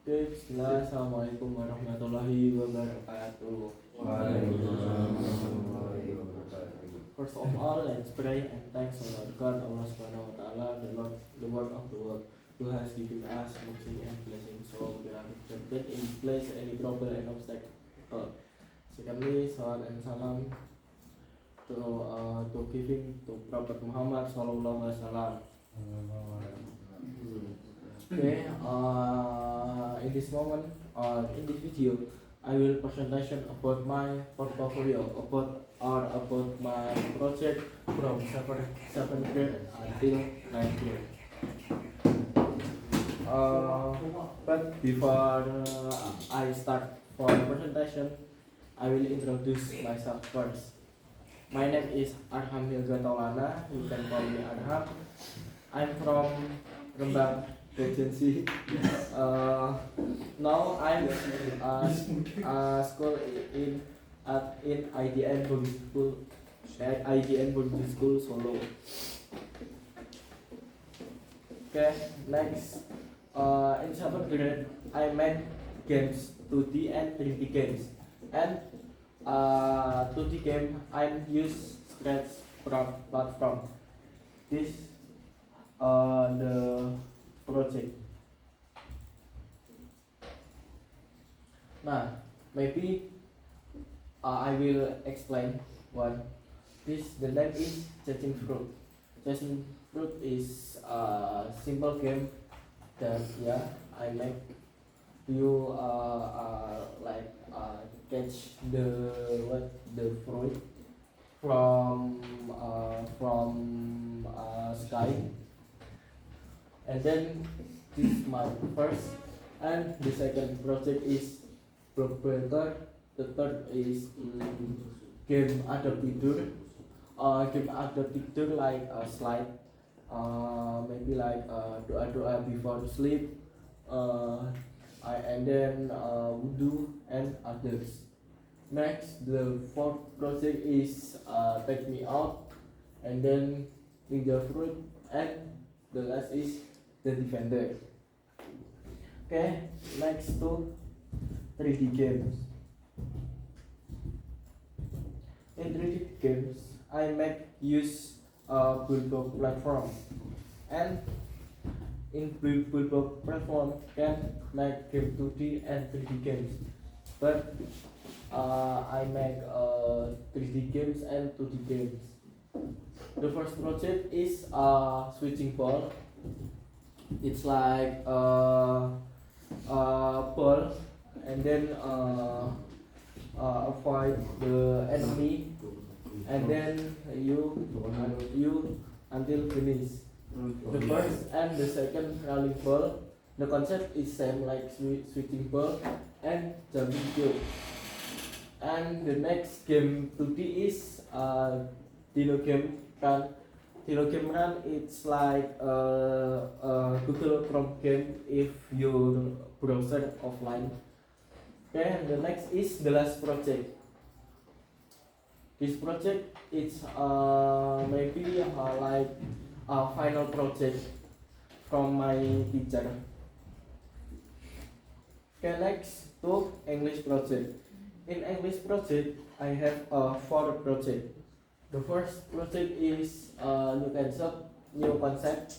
Oke, bismillah. Assalamualaikum warahmatullahi wabarakatuh. Waalaikumsalam warahmatullahi wabarakatuh. First of all, let's pray and thanks our God, Allah Subhanahu wa Ta'ala, the Lord of the world, who has given us mercy and blessing. So we are tempted in place any trouble and obstacle. Secondly, salam and salam to giving to Prophet Muhammad Sallallahu Alaihi Wasallam. Okay, in this moment, in this video, I will presentation about my portfolio, about my project from 7th grade until 9th grade. But before I start for presentation, I will introduce myself first. My name is Arham Hilga Taulana. You can call me Arham. I'm from Rembang Regency. Now I'm school in IDN Boarding School, IDN Boarding School Solo. Okay, next. In 7th grade, I made games 2D and 3D games, and 2D game I use Scratch platform. This the project. Nah, maybe I will explain one. The name is Chasing Fruit. Chasing Fruit is a simple game that I make you catch the fruit from sky. And then this is my first, and the second project is Block Breaker. The third is game ada tidur. Game ada tidur like a slide, maybe like doa before sleep, and then wudu and others. Next, the fourth project is Take Me Out, and then Ninja Fruit, and the last is The Defender. Okay, next to 3D games. In 3D games, I make use Bullbox platform, and in Bullbox platform can make game 2D and 3D games. But I make 3D games and 2D games. The first project is switching ball. It's like a ball, and then avoid the enemy, and then you until finish. The first and the second rally ball, the concept is same like switching ball and jumping kill. And the next game 2D is Dino Game Run. Dino Game Run, it's like a Google Chrome game if your browser offline. Okay, and the next is the last project. This project it's maybe like a final project from my teacher. Okay, next to English project. In English project, I have 4 projects. The first project is new concept,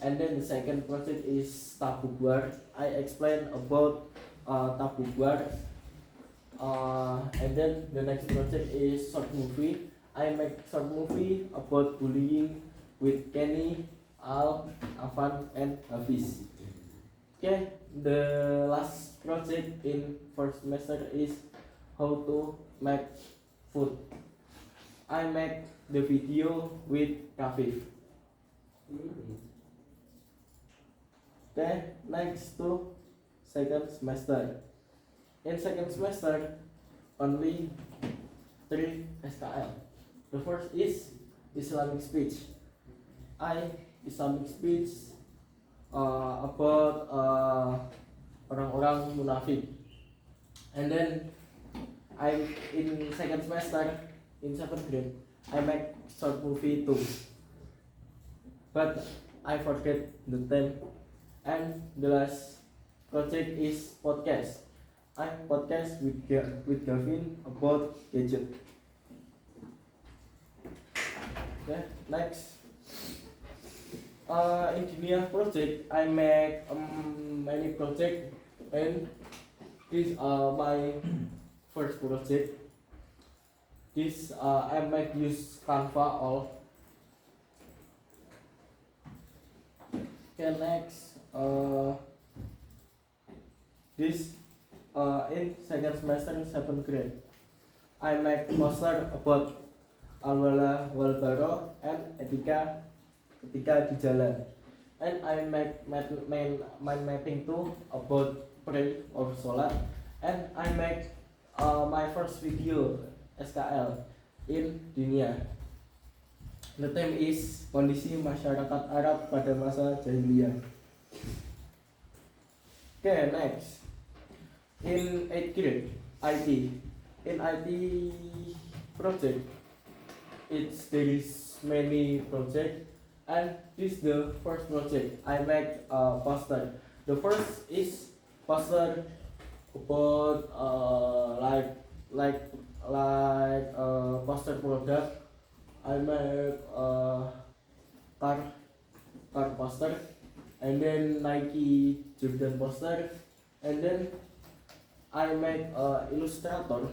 and then the second project is Tabubuar. I explain about Tabubuar, and then the next project is short movie. I make short movie about bullying with Kenny, Al, Afan, and Hafiz. Okay, the last project in first semester is how to make food. I make the video with Kafif. Okay, next to second semester. In second semester, only 3 SKL. The first is Islamic speech. Islamic speech about orang-orang munafik. And then I in second semester in 7th grade I make short movie too, but I forget the time. And the last project is podcast. I podcast with Gavin about gadget. Okay, next. In Dunia project, I make many project, and this my first project. This I make use Canva all. Okay, next. This in second semester 7th grade, I make poster about Alwala Walbaro and etika ketika di jalan, and I make mind mapping too about pray or sholat, and I make my first video SKL in dunia. The theme is kondisi masyarakat Arab pada masa jahiliyah. Okay, next. In 8th grade, IT. In IT project, there is many project, and this the first project. I make a poster. The first is poster about like poster product. I make car poster, and then Nike Jordan poster, and then I make illustrator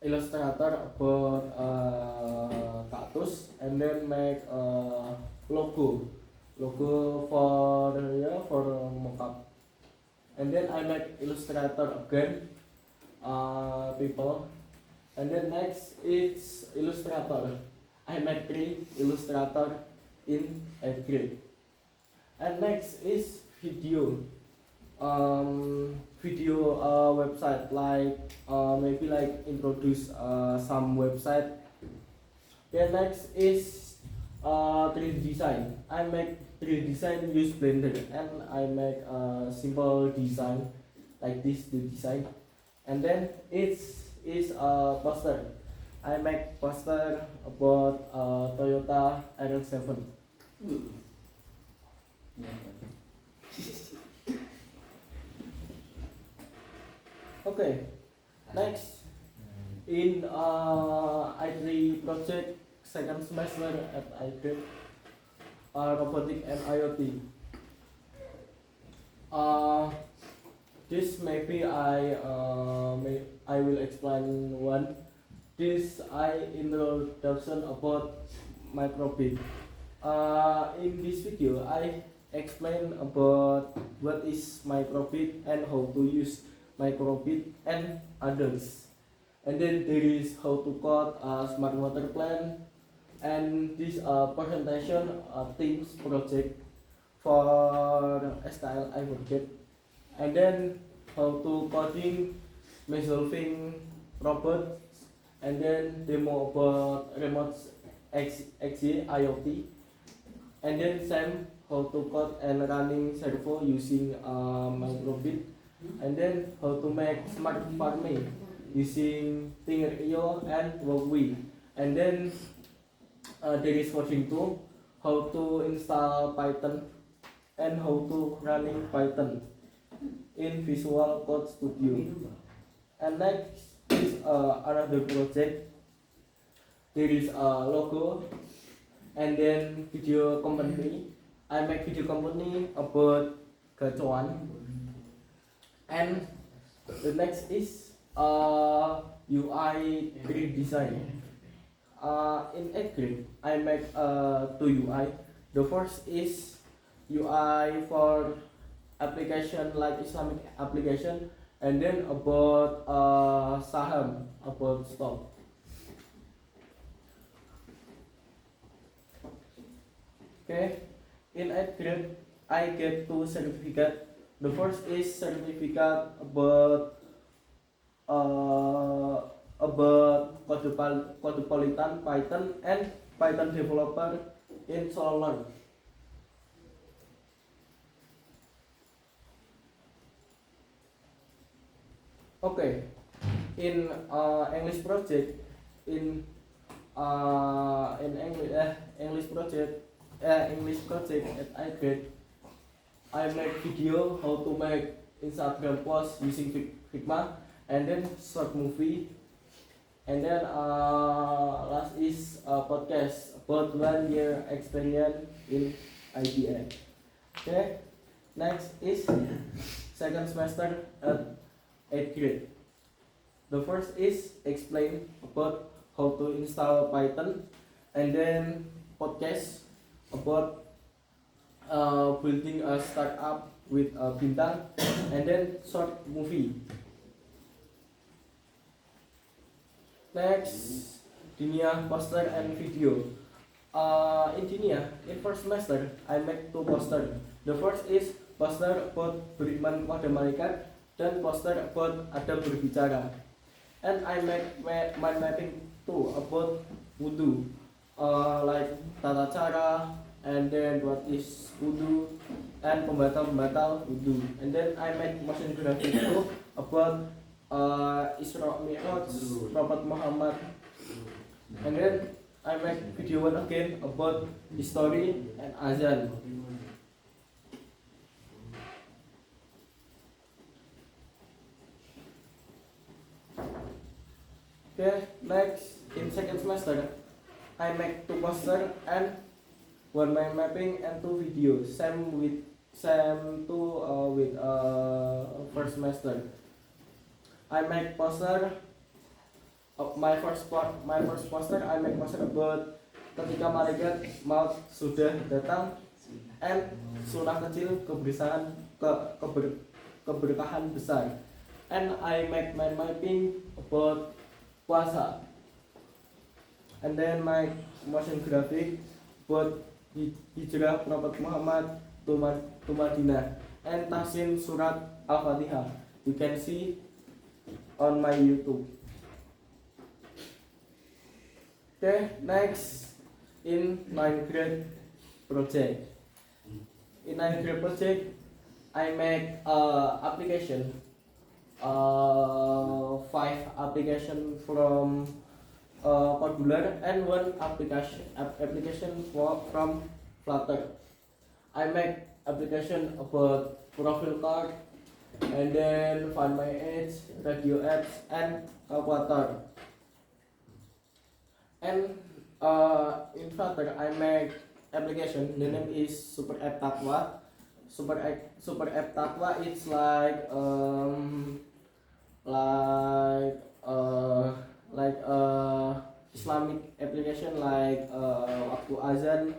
about cactus, and then make logo for mockup, and then I make illustrator again people. And then next it's illustrator. I make 3 illustrator in 8th grade. And next is video. Website like maybe like introduce some website. Then next is 3D design. I make 3D design use Blender, and I make simple design like this to design. And then it's a poster. I make poster about Toyota RX-7. Okay, next in I3 project second semester at I3 robotic and IoT. This maybe I will explain one. This introduction about microbit. In this video I explain about what is microbit and how to use microbit and others. And then there is how to code a smart water plant, and this presentation teams project for SKL I forget. And then how to coding solving robots, and then demo about remote XY IoT, and then same how to code and running servo using microbit, and then how to make smart farming using Tingger.io and Wogwi. And then there is coding too, how to install Python and how to running Python in Visual Code Studio. And next is another project. There is a logo, and then video company. I make video company about gacuan. And the next is UI 3D design. In 8th grade, I make 2 UI. The first is UI for application like Islamic application, and then about saham, about stock. Okay, in 8th grade I get 2 certificate. The first is certificate about Cosmopolitan Python and Python developer in Solon. Okay, in English project English project at 8th grade, I make video how to make Instagram post using Figma, and then short movie, and then last is podcast about 1 year experience in IBM. Okay, next is second semester at 8th grade. The first is explain about how to install Python, and then podcast about building a startup with Bintang, and then short movie. Next, Dinia poster and video. In Dinia, in first semester, I make 2 poster. The first is poster about beriman pada malaikat dan poster about ada berbicara. And I make my mapping too about wudu, like tata cara, and then what is wudu, and pembatal wudu. And then I make motion graphic too about Isra Mi'raj, Prophet Muhammad. And then I make video one again about history and azan. Okay, next in second semester, I make 2 poster and 1 mind mapping and 2 videos. Same with first semester. I make poster of my first poster. I make poster about ketika malaikat maut sudah datang, and surah kecil keberkahan besar. And I make my mapping about puasa, and then my motion graphic buat hijrah Prophet Muhammad to Madinah, and tahsin surat Al-Fatihah. You can see on my YouTube. Okay, next in 9th grade project. In 9th grade project, I make application. 5 application from Modular and 1 application from Flutter. I make application about profile card, and then Find My Age, radio apps, and calculator. And in Flutter, I make application. The name is Super App Taqwa. Super App Taqwa. It's like Islamic application like waktu azan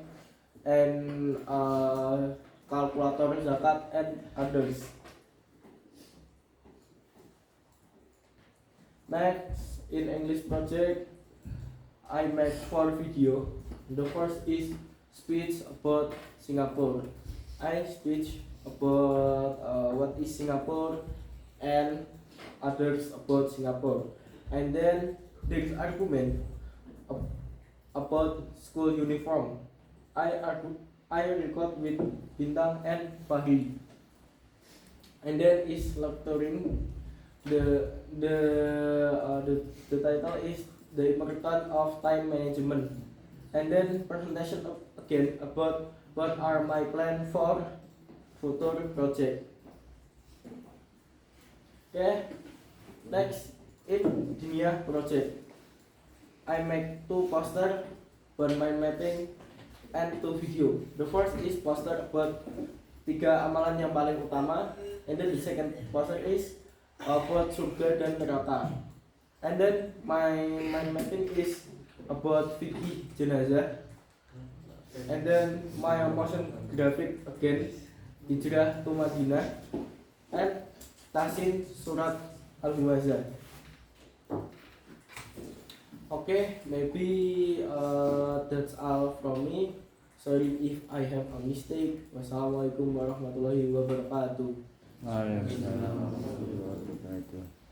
and kalkulator zakat and others. Next, in English project, I make 4 video. The first is speech about Singapore. I speech about what is Singapore and others about Singapore. And then there is argument about school uniform. I record with Bintang and Fahri. And then is lecturing. The title is the importance of time management. And then presentation again about what are my plans for future project. Okay, next in Dinia project, I make 2 poster, 1 mind mapping, and 2 video. The first is poster about 3 amalan yang paling utama, and then the second poster is about surga dan neraka. And then my mind mapping is about fikih jenazah, and then my motion graphic again hijrah to Madinah and tahsin surat Al-Humaizah. Okay, maybe that's all from me. Sorry if I have a mistake. Wassalamualaikum warahmatullahi wabarakatuh. Waalaikumsalam warahmatullahi wabarakatuh.